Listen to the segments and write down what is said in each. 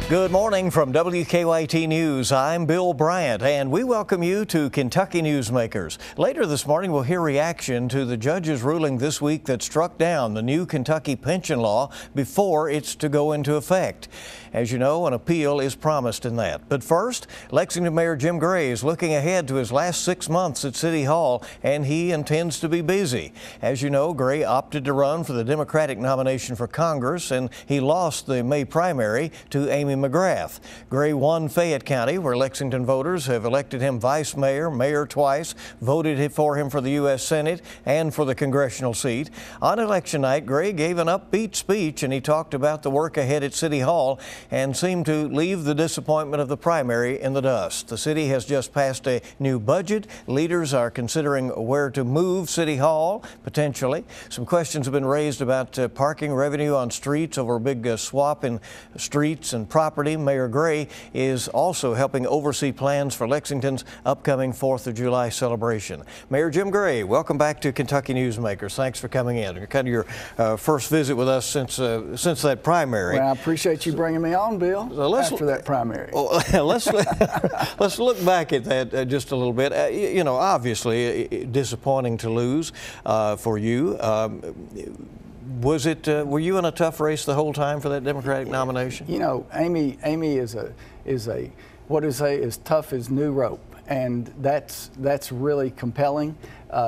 Good morning from WKYT News. I'm Bill Bryant, and we welcome you to Kentucky Newsmakers. Later this morning, we'll hear reaction to the judge's ruling this week that struck down the new Kentucky pension law before it's to go into effect. As you know, an appeal is promised in that. But first, Lexington Mayor Jim Gray is looking ahead to his last 6 months at City Hall, and he intends to be busy. As you know, Gray opted to run for the Democratic nomination for Congress, and he lost the May primary to Amy McGrath. Gray won Fayette County, where Lexington voters have elected him vice mayor, mayor twice, voted for him for the U.S. Senate and for the congressional seat. On election night, Gray gave an upbeat speech, and he talked about the work ahead at City Hall and seemed to leave the disappointment of the primary in the dust. The city has just passed a new budget. Leaders are considering where to move City Hall, potentially. Some questions have been raised about parking revenue on streets over a big swap in streets and property. Mayor Gray is also helping oversee plans for Lexington's upcoming 4th of July celebration. Mayor Jim Gray, welcome back to Kentucky Newsmakers. Thanks for coming in. Kind of your first visit with us since that primary. Well, I appreciate you bringing me on, Bill, after that primary. Let's look back at that just a little bit. You know, obviously disappointing to lose for you. Were you in a tough race the whole time for that Democratic nomination? You know, Amy is tough as new rope, and that's really compelling.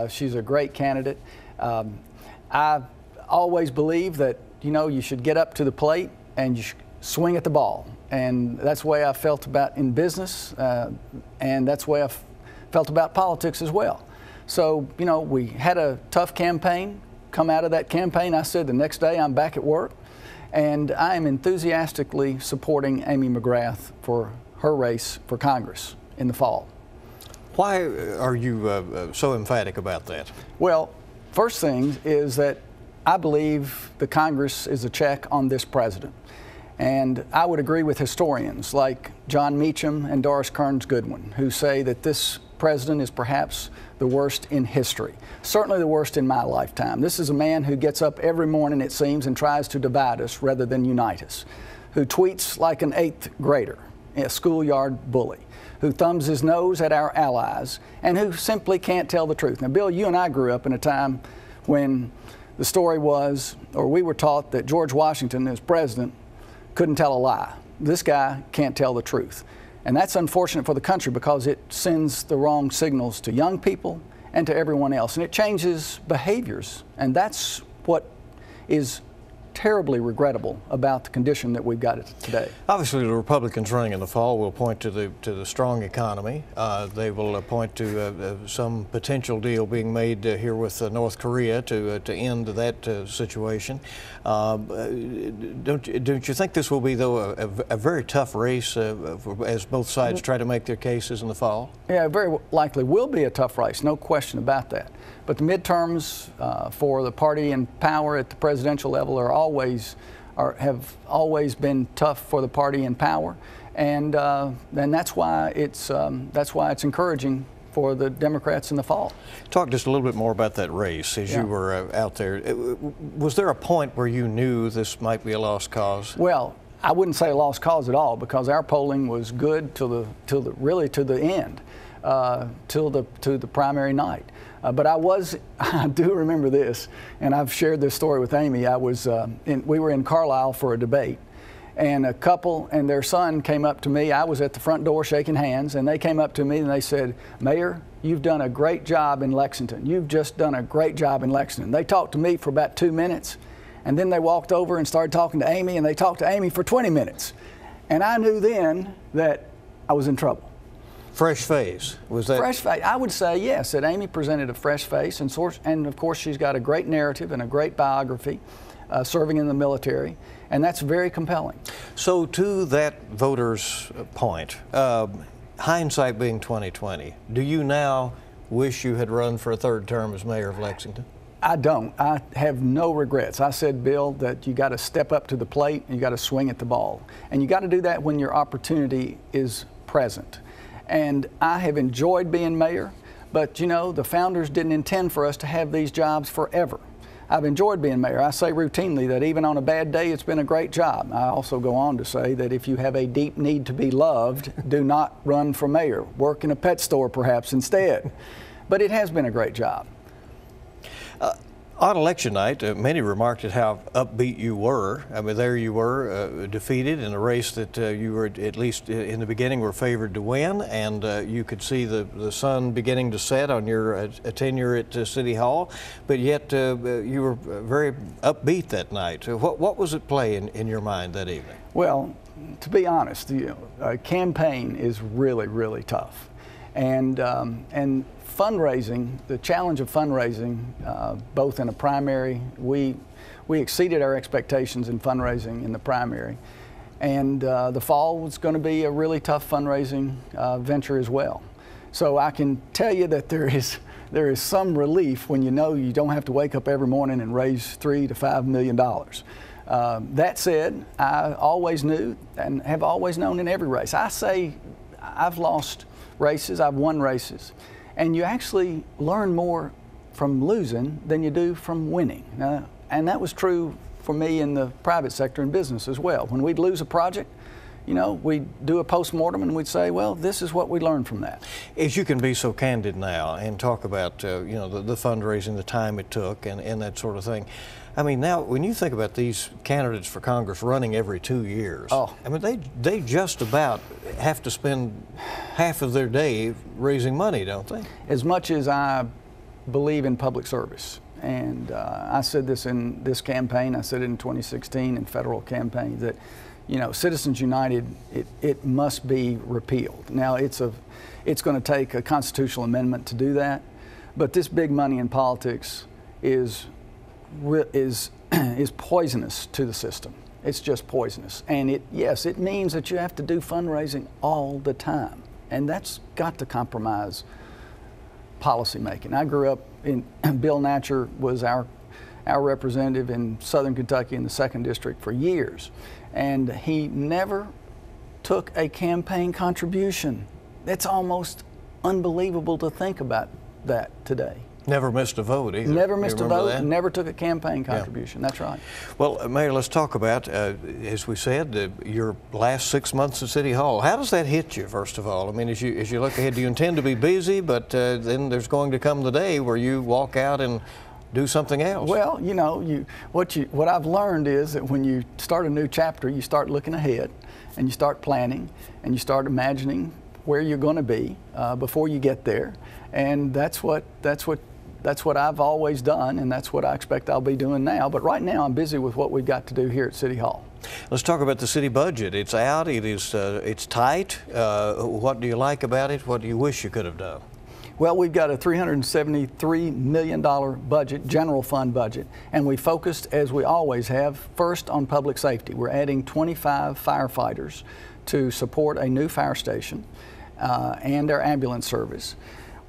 She's a great candidate. I always believe that, you know, you should get up to the plate and you should swing at the ball, and that's the way I felt about in business, and that's the way I felt about politics as well. So, you know, we had a tough campaign. Come out of that campaign, I said the next day I'm back at work, and I am enthusiastically supporting Amy McGrath for her race for Congress in the fall. Why are you so emphatic about that? Well, first thing is that I believe the Congress is a check on this president. And I would agree with historians like John Meacham and Doris Kearns Goodwin, who say that this president is perhaps the worst in history, certainly the worst in my lifetime. This is a man who gets up every morning, it seems, and tries to divide us rather than unite us, who tweets like an 8th grader, a schoolyard bully, who thumbs his nose at our allies, and who simply can't tell the truth. Now, Bill, you and I grew up in a time when the story was, or we were taught, that George Washington, as president, couldn't tell a lie. This guy can't tell the truth. And that's unfortunate for the country because it sends the wrong signals to young people and to everyone else. And it changes behaviors. And that's what is terribly regrettable about the condition that we've got today. Obviously, the Republicans running in the fall will point to the strong economy. They will point to some potential deal being made here with North Korea to end that situation. Don't you think this will be, though, a very tough race as both sides try to make their cases in the fall? Yeah, very likely will be a tough race, no question about that. But the midterms for the party in power at the presidential level have always been tough for the party in power, and that's why it's encouraging for the Democrats in the fall. Talk just a little bit more about that race as you were out there. Was there a point where you knew this might be a lost cause? Well, I wouldn't say a lost cause at all, because our polling was good really to the end, to the primary night. But I do remember this, and I've shared this story with Amy. We were in Carlisle for a debate, and a couple and their son came up to me. I was at the front door shaking hands, and they came up to me and they said, "Mayor, you've done a great job in Lexington. You've just done a great job in Lexington." They talked to me for about 2 minutes, and then they walked over and started talking to Amy, and they talked to Amy for 20 minutes. And I knew then that I was in trouble. Fresh face, was that? Fresh face, I would say yes, that Amy presented a fresh face, and of course she's got a great narrative and a great biography, serving in the military, and that's very compelling. So to that voter's point, hindsight being 2020, do you now wish you had run for a third term as mayor of Lexington? I don't. I have no regrets. I said, Bill, that you got to step up to the plate and you got to swing at the ball, and you got to do that when your opportunity is present. And I have enjoyed being mayor, but you know, the founders didn't intend for us to have these jobs forever. I've enjoyed being mayor. I say routinely that even on a bad day, it's been a great job. I also go on to say that if you have a deep need to be loved, do not run for mayor. Work in a pet store perhaps instead. But it has been a great job. On election night, many remarked at how upbeat you were. I mean, there you were, defeated in a race that you were, at least in the beginning, were favored to win, and you could see the sun beginning to set on your tenure at City Hall, but yet you were very upbeat that night. What was at play in your mind that evening? Well, to be honest, a campaign is really, really tough. And fundraising, the challenge of fundraising, both in a primary, we exceeded our expectations in fundraising in the primary. And the fall was going to be a really tough fundraising venture as well. So I can tell you that there is some relief when you know you don't have to wake up every morning and raise $3 to $5 million. That said, I always knew and have always known in every race. I say I've lost races, I've won races. And you actually learn more from losing than you do from winning. And that was true for me in the private sector and business as well. When we'd lose a project, you know, we'd do a post-mortem and we'd say, well, this is what we learned from that. As you can be so candid now and talk about, you know, the fundraising, the time it took and that sort of thing. I mean, now, when you think about these candidates for Congress running every 2 years, I mean, they just about have to spend half of their day raising money, don't they? As much as I believe in public service, and I said this in this campaign, I said it in 2016 in federal campaigns, that, you know, Citizens United, it must be repealed. Now, it's going to take a constitutional amendment to do that, but this big money in politics is poisonous to the system. It's just poisonous. And yes, it means that you have to do fundraising all the time. And that's got to compromise policy making. I grew up in, Bill Natcher was our representative in Southern Kentucky in the 2nd District for years. And he never took a campaign contribution. It's almost unbelievable to think about that today. Never missed a vote either. Never missed a vote, never took a campaign contribution. Yeah. That's right. Well, Mayor, let's talk about, as we said, your last 6 months at City Hall. How does that hit you, first of all? I mean, as you look ahead, do you intend to be busy, but then there's going to come the day where you walk out and do something else? Well, you know, what I've learned is that when you start a new chapter, you start looking ahead, and you start planning, and you start imagining where you're going to be before you get there, and that's what I've always done, and that's what I expect I'll be doing now. But right now, I'm busy with what we've got to do here at City Hall. Let's talk about the city budget. It's out. It's tight. What do you like about it? What do you wish you could have done? Well, we've got a $373 million budget, general fund budget, and we focused, as we always have, first on public safety. We're adding 25 firefighters to support a new fire station and our ambulance service.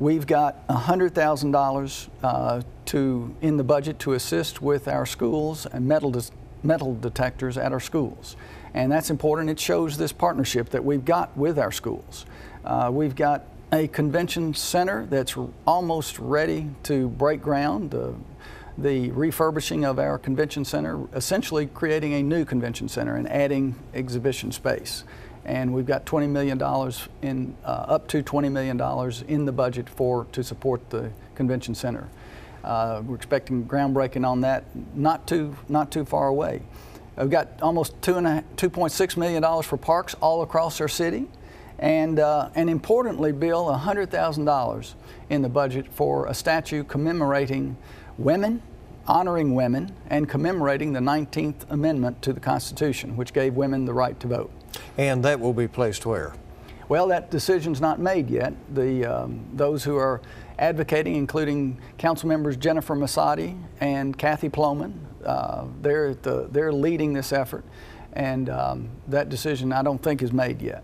We've got $100,000 in the budget to assist with our schools and metal detectors at our schools. And that's important. It shows this partnership that we've got with our schools. We've got a convention center that's almost ready to break ground. The refurbishing of our convention center, essentially creating a new convention center and adding exhibition space. And we've got $20 million up to $20 million in the budget to support the convention center. We're expecting groundbreaking on that not too far away. We've got almost $2.6 million for parks all across our city, and importantly, Bill, $100,000 in the budget for a statue commemorating women, honoring women, and commemorating the 19th Amendment to the Constitution, which gave women the right to vote. And that will be placed where? Well, that decision's not made yet. Those who are advocating, including council members Jennifer Massotti and Kathy Ploman, they're leading this effort. And that decision I don't think is made yet,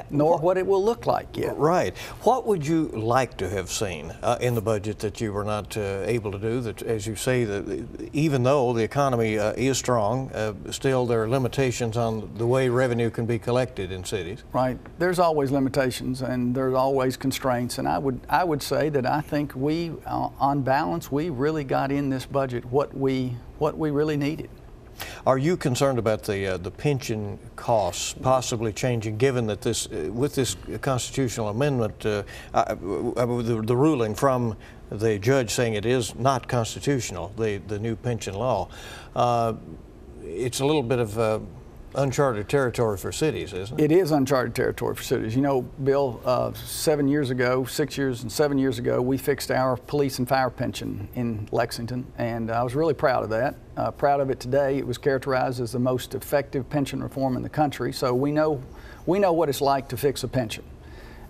nor what it will look like yet. Right. What would you like to have seen in the budget that you were not able to do? That, as you say, that even though the economy is strong, still there are limitations on the way revenue can be collected in cities. Right. There's always limitations and there's always constraints. And I would say that I think we, on balance, we really got in this budget what we really needed. Are you concerned about the pension costs possibly changing, given that with this constitutional amendment, the ruling from the judge saying it is not constitutional, the new pension law, it's a little bit of uncharted territory for cities, isn't it? It is uncharted territory for cities. You know, Bill, 7 years ago, 6 years and 7 years ago, we fixed our police and fire pension in Lexington, and I was really proud of that. Proud of it today. It was characterized as the most effective pension reform in the country, so we know what it's like to fix a pension.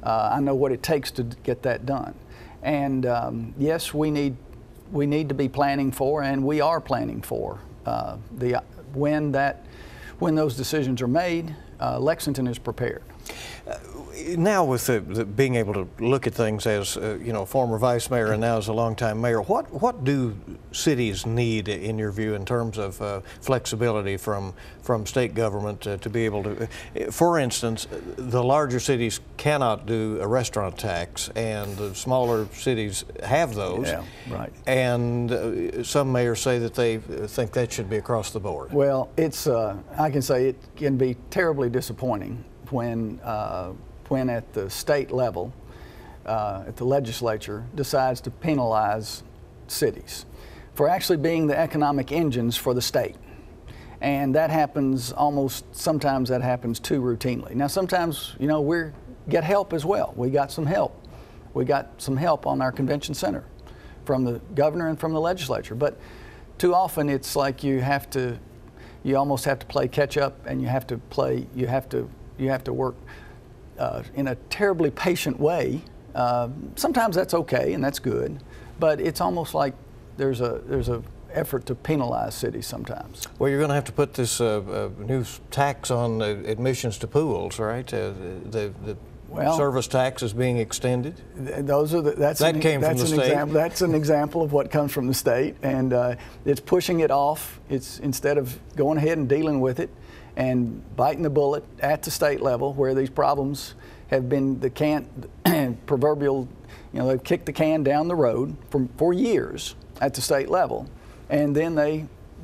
I know what it takes to get that done. And yes, we need to be planning for, and we are planning for, when those decisions are made, Lexington is prepared. Now, with being able to look at things as former vice mayor and now as a longtime mayor, what do cities need, in your view, in terms of flexibility from state government to be able to? For instance, the larger cities cannot do a restaurant tax, and the smaller cities have those. Yeah, right. And some mayors say that they think that should be across the board. Well, I can say it can be terribly disappointing when at the state level, at the legislature, decides to penalize cities for actually being the economic engines for the state. And that happens sometimes that happens too routinely. Now sometimes, we get help as well. We got some help. We got some help on our convention center from the governor and from the legislature. But too often it's like you almost have to play catch up, and you have to work in a terribly patient way. Sometimes that's okay and that's good, but it's almost like there's a effort to penalize cities sometimes. Well, you're going to have to put this new tax on admissions to pools, right? The service tax is being extended. That came from the state. That's an example of what comes from the state, and it's pushing it off. It's instead of going ahead and dealing with it and biting the bullet at the state level, where these problems have been proverbial, they've kicked the can down the road for years at the state level, and then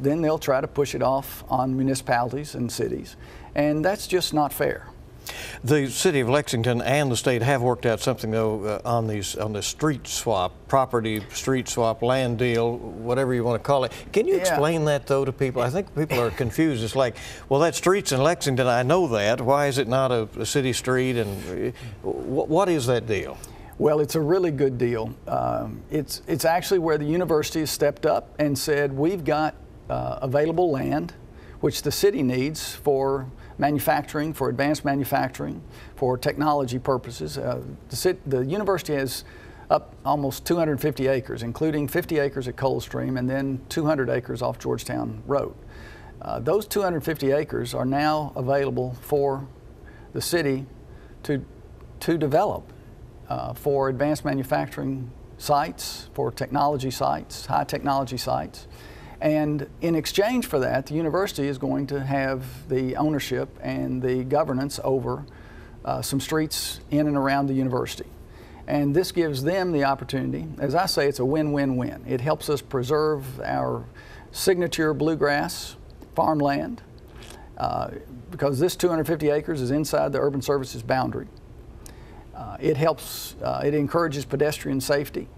they'll try to push it off on municipalities and cities, and that's just not fair. The city of Lexington and the state have worked out something, though, on the street swap, property street swap, land deal, whatever you want to call it. Can you explain that, though, to people? I think people are confused. It's like, well, that street's in Lexington, I know that. Why is it not a city street? And what is that deal? Well, it's a really good deal. It's actually where the university has stepped up and said, we've got available land, which the city needs for manufacturing, for advanced manufacturing, for technology purposes. The university has up almost 250 acres, including 50 acres at Coldstream and then 200 acres off Georgetown Road. Those 250 acres are now available for the city to develop for advanced manufacturing sites, for technology sites, high technology sites. And in exchange for that, the university is going to have the ownership and the governance over some streets in and around the university. And this gives them the opportunity. As I say, it's a win-win-win. It helps us preserve our signature bluegrass farmland because this 250 acres is inside the urban services boundary. It encourages pedestrian safety,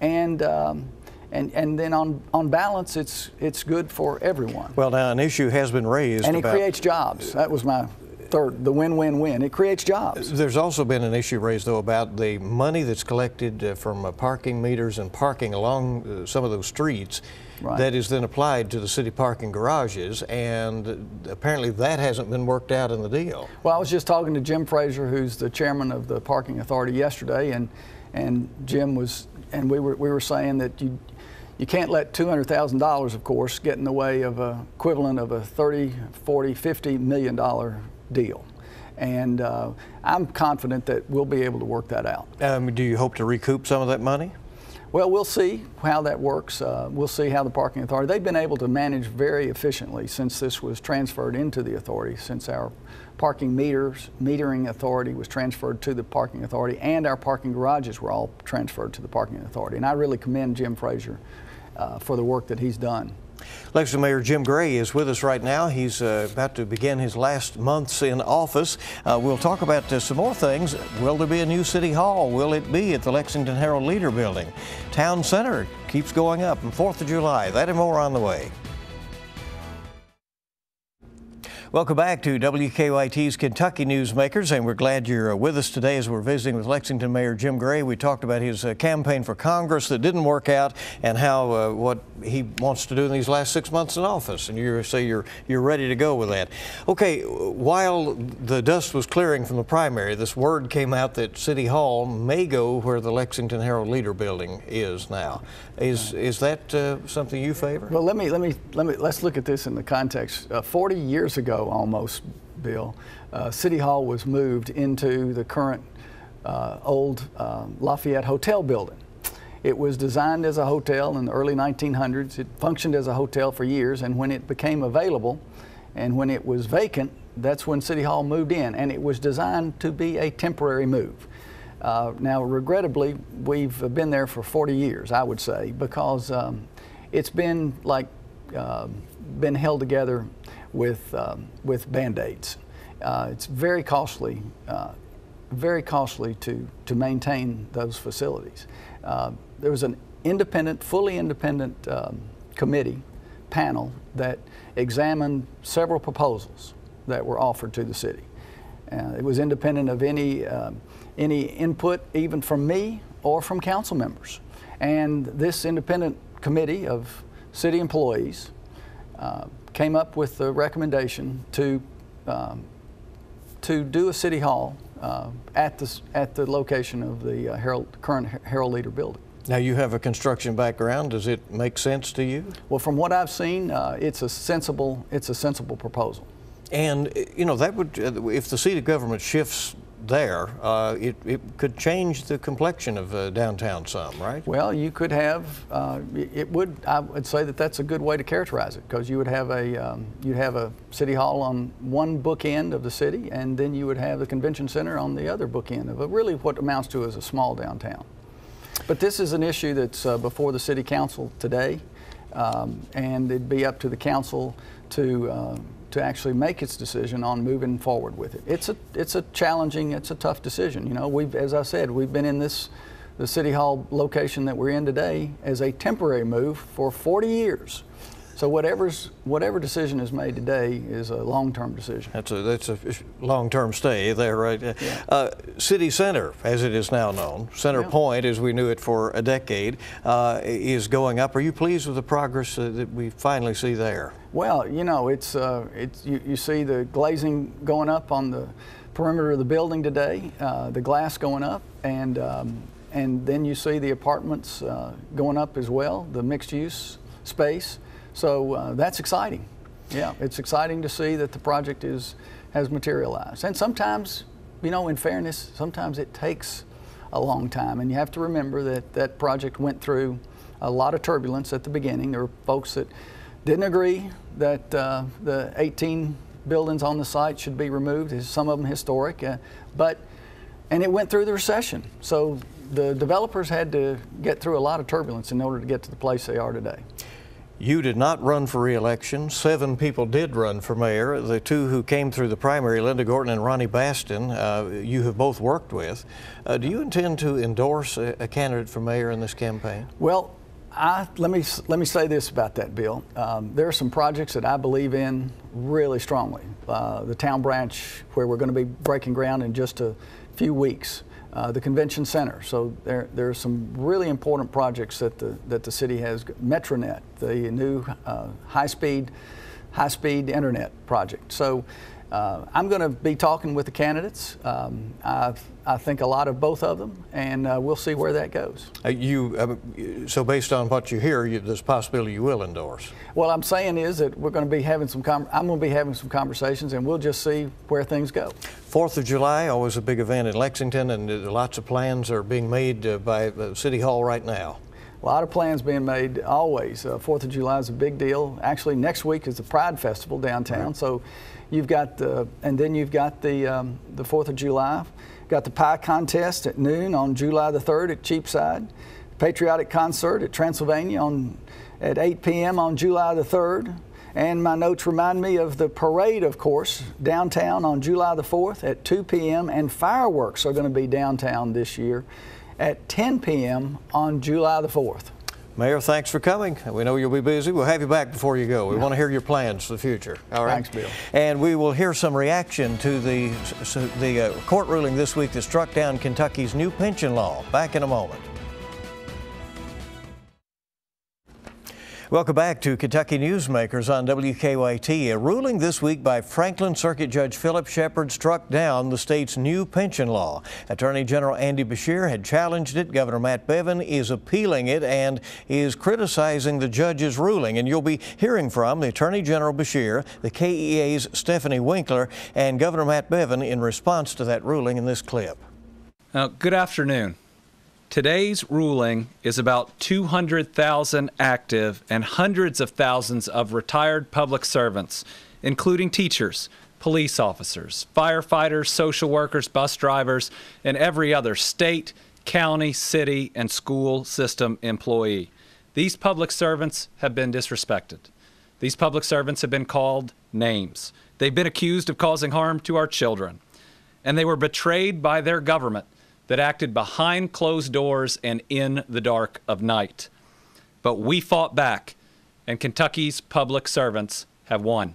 and then on balance, it's good for everyone. Well, now an issue has been raised, and it creates jobs. That was my third, the win-win-win. It creates jobs. There's also been an issue raised, though, about the money that's collected from parking meters and parking along some of those streets. Right. That is then applied to the city parking garages, and apparently that hasn't been worked out in the deal. Well, I was just talking to Jim Fraser, who's the chairman of the parking authority, yesterday, and Jim was, and we were saying that You can't let $200,000, of course, get in the way of a equivalent of a $30, $40, $50 million deal. And I'm confident that we'll be able to work that out. Do you hope to recoup some of that money? Well, we'll see how that works. We'll see how the parking authority, they've been able to manage very efficiently since this was transferred into the authority, since our parking metering authority was transferred to the parking authority, and our parking garages were all transferred to the parking authority. And I really commend Jim Frazier for the work that he's done. Lexington Mayor Jim Gray is with us right now. He's about to begin his last months in office. We'll talk about some more things. Will there be a new city hall? Will it be at the Lexington Herald-Leader building? Town Center keeps going up, and 4th of July. That and more on the way. Welcome back to WKYT's Kentucky Newsmakers, and we're glad you're with us today as we're visiting with Lexington Mayor Jim Gray. We talked about his campaign for Congress that didn't work out, and how what he wants to do in these last 6 months in office. And you say you're ready to go with that. Okay, while the dust was clearing from the primary, this word came out that City Hall may go where the Lexington Herald-Leader building is now. Is that something you favor? Well, let's look at this in the context. 40 years ago, almost, Bill, City Hall was moved into the current old Lafayette Hotel building. It was designed as a hotel in the early 1900s. It functioned as a hotel for years, and when it became available and when it was vacant, that's when City Hall moved in, and it was designed to be a temporary move. Now, regrettably, we've been there for 40 years, I would say, because it's been like been held together with Band-Aids. It's very costly to maintain those facilities. There was an fully independent committee panel that examined several proposals that were offered to the city. It was independent of any input, even from me or from council members. And this independent committee of city employees came up with the recommendation to do a city hall at the location of the current Herald-Leader building. Now, you have a construction background. Does it make sense to you? Well, from what I've seen, it's a sensible proposal. And you know, that would, if the seat of government shifts there, it could change the complexion of downtown some, right? Well, you could have, I would say that that's a good way to characterize it, because you would have a city hall on one bookend of the city, and then you would have the convention center on the other bookend of really what amounts to as a small downtown. But this is an issue that's before the city council today, and it'd be up to the council to actually make its decision on moving forward with it. It's a challenging, it's a tough decision. You know, as I said, we've been in the City Hall location that we're in today as a temporary move for 40 years. So whatever decision is made today is a long-term decision. That's a long-term stay there, right? Yeah. City Center, as it is now known, Center Point, as we knew it for a decade, is going up. Are you pleased with the progress that we finally see there? Well, you know, you see the glazing going up on the perimeter of the building today, the glass going up, and then you see the apartments going up as well, the mixed-use space. So that's exciting. Yeah, it's exciting to see that the project has materialized. And sometimes, you know, in fairness, sometimes it takes a long time. And you have to remember that that project went through a lot of turbulence at the beginning. There were folks that didn't agree that the 18 buildings on the site should be removed, some of them historic, and it went through the recession. So the developers had to get through a lot of turbulence in order to get to the place they are today. You did not run for re-election. 7 people did run for mayor. The 2 who came through the primary, Linda Gorton and Ronnie Baston, you have both worked with. Do you intend to endorse a candidate for mayor in this campaign? Well, let me say this about that, Bill. There are some projects that I believe in really strongly. The town branch, where we're going to be breaking ground in just a few weeks. The convention center. So there are some really important projects that the city has. Metronet, the new high-speed internet project. So I'm going to be talking with the candidates. I think a lot of both of them, and we'll see where that goes. So based on what you hear, there's a possibility you will endorse. What I'm saying is that we're going to be having I'm going to be having some conversations, and we'll just see where things go. 4th of July, always a big event in Lexington, and lots of plans are being made by the City Hall right now. A lot of plans being made always. 4th of July is a big deal. Actually, next week is the Pride Festival downtown. Right. So you've got and then you've got the 4th of July. Got the pie contest at noon on July the 3rd at Cheapside. Patriotic concert at Transylvania at 8 p.m. on July the 3rd. And my notes remind me of the parade, of course, downtown on July the 4th at 2 p.m. And fireworks are going to be downtown this year at 10 p.m. on July the 4th. Mayor, thanks for coming. We know you'll be busy. We'll have you back before you go. We want to hear your plans for the future. All right. Thanks, Bill. And we will hear some reaction to the court ruling this week that struck down Kentucky's new pension law. Back in a moment. Welcome back to Kentucky Newsmakers on WKYT. A ruling this week by Franklin Circuit Judge Philip Shepard struck down the state's new pension law. Attorney General Andy Beshear had challenged it. Governor Matt Bevin is appealing it and is criticizing the judge's ruling. And you'll be hearing from the Attorney General Beshear, the KEA's Stephanie Winkler, and Governor Matt Bevin in response to that ruling in this clip. Good afternoon. Today's ruling is about 200,000 active and hundreds of thousands of retired public servants, including teachers, police officers, firefighters, social workers, bus drivers, and every other state, county, city, and school system employee. These public servants have been disrespected. These public servants have been called names. They've been accused of causing harm to our children. And they were betrayed by their government that acted behind closed doors and in the dark of night. But we fought back, and Kentucky's public servants have won.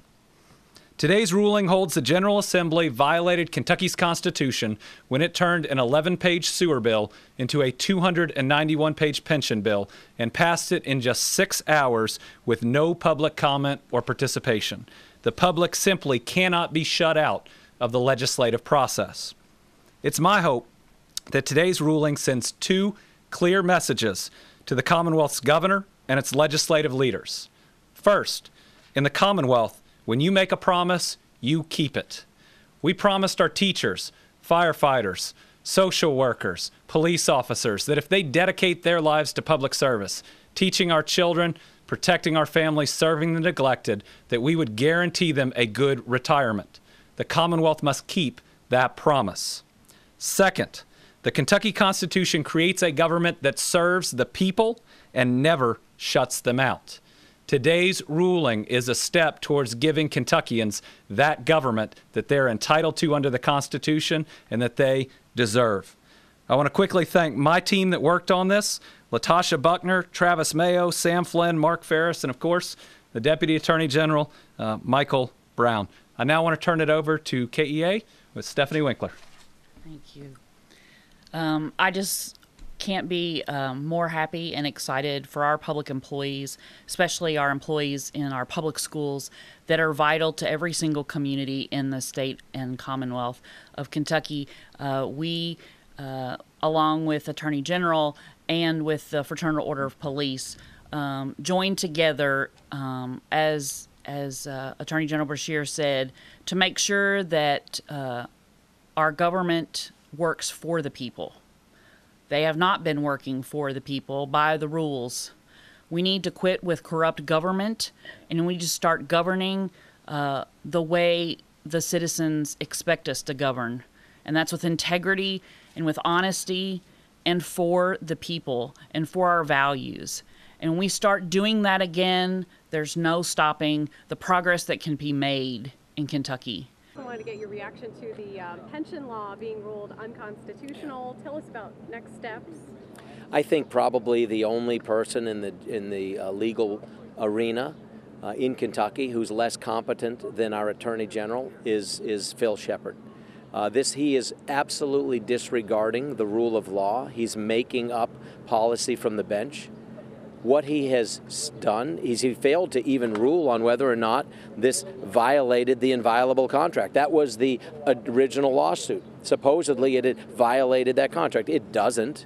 Today's ruling holds the General Assembly violated Kentucky's Constitution when it turned an 11-page sewer bill into a 291-page pension bill and passed it in just 6 hours with no public comment or participation. The public simply cannot be shut out of the legislative process. It's my hope that today's ruling sends 2 clear messages to the Commonwealth's governor and its legislative leaders. First, in the Commonwealth, when you make a promise, you keep it. We promised our teachers, firefighters, social workers, police officers that if they dedicate their lives to public service, teaching our children, protecting our families, serving the neglected, that we would guarantee them a good retirement. The Commonwealth must keep that promise. Second, the Kentucky Constitution creates a government that serves the people and never shuts them out. Today's ruling is a step towards giving Kentuckians that government that they're entitled to under the Constitution and that they deserve. I want to quickly thank my team that worked on this, Latasha Buckner, Travis Mayo, Sam Flynn, Mark Ferris, and of course, the Deputy Attorney General, Michael Brown. I now want to turn it over to KEA with Stephanie Winkler. Thank you. I just can't be more happy and excited for our public employees, especially our employees in our public schools that are vital to every single community in the state and Commonwealth of Kentucky. We, along with Attorney General and with the Fraternal Order of Police, joined together as Attorney General Beshear said, to make sure that our government works for the people. They have not been working for the people by the rules. We need to quit with corrupt government, and we need to start governing the way the citizens expect us to govern. And that's with integrity and with honesty and for the people and for our values. And when we start doing that again, there's no stopping the progress that can be made in Kentucky. I wanted to get your reaction to the pension law being ruled unconstitutional. Tell us about next steps. I think probably the only person in the legal arena in Kentucky who's less competent than our Attorney General is Phil Shepard. He is absolutely disregarding the rule of law. He's making up policy from the bench. What he has done is he failed to even rule on whether or not this violated the inviolable contract. That was the original lawsuit. Supposedly it had violated that contract. It doesn't.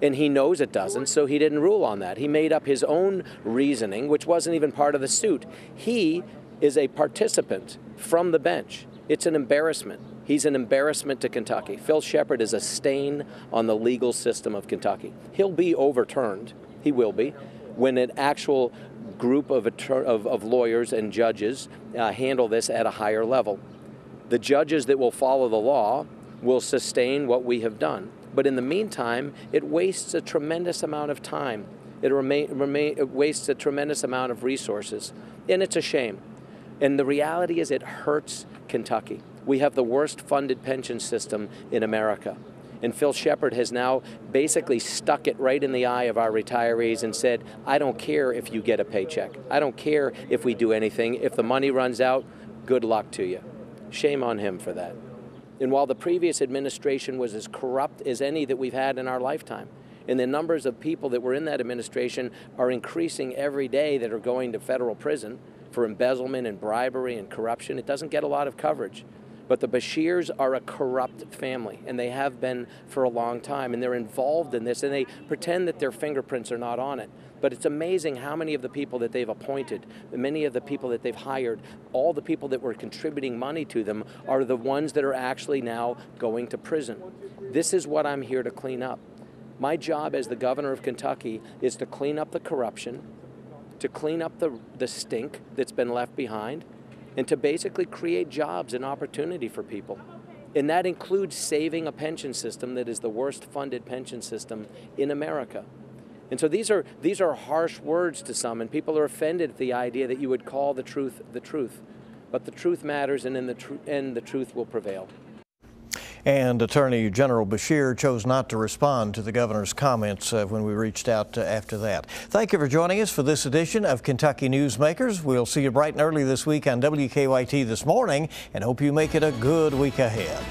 And he knows it doesn't, so he didn't rule on that. He made up his own reasoning, which wasn't even part of the suit. He is a participant from the bench. It's an embarrassment. He's an embarrassment to Kentucky. Phil Shepard is a stain on the legal system of Kentucky. He'll be overturned. He will be, when an actual group of lawyers and judges handle this at a higher level. The judges that will follow the law will sustain what we have done. But in the meantime, it wastes a tremendous amount of time. It wastes a tremendous amount of resources. And it's a shame. And the reality is it hurts Kentucky. We have the worst funded pension system in America. And Phil Shepard has now basically stuck it right in the eye of our retirees and said, I don't care if you get a paycheck. I don't care if we do anything. If the money runs out, good luck to you. Shame on him for that. And while the previous administration was as corrupt as any that we've had in our lifetime, and the numbers of people that were in that administration are increasing every day that are going to federal prison for embezzlement and bribery and corruption, it doesn't get a lot of coverage. But the Bashirs are a corrupt family, and they have been for a long time, and they're involved in this, and they pretend that their fingerprints are not on it. But it's amazing how many of the people that they've appointed, many of the people that they've hired, all the people that were contributing money to them are the ones that are actually now going to prison. This is what I'm here to clean up. My job as the governor of Kentucky is to clean up the corruption, to clean up the stink that's been left behind, and to basically create jobs and opportunity for people. And that includes saving a pension system that is the worst funded pension system in America. And so these are harsh words to some, and people are offended at the idea that you would call the truth the truth. But the truth matters, and in the end, the truth will prevail. And Attorney General Beshear chose not to respond to the governor's comments when we reached out after that. Thank you for joining us for this edition of Kentucky Newsmakers. We'll see you bright and early this week on WKYT This Morning, and hope you make it a good week ahead.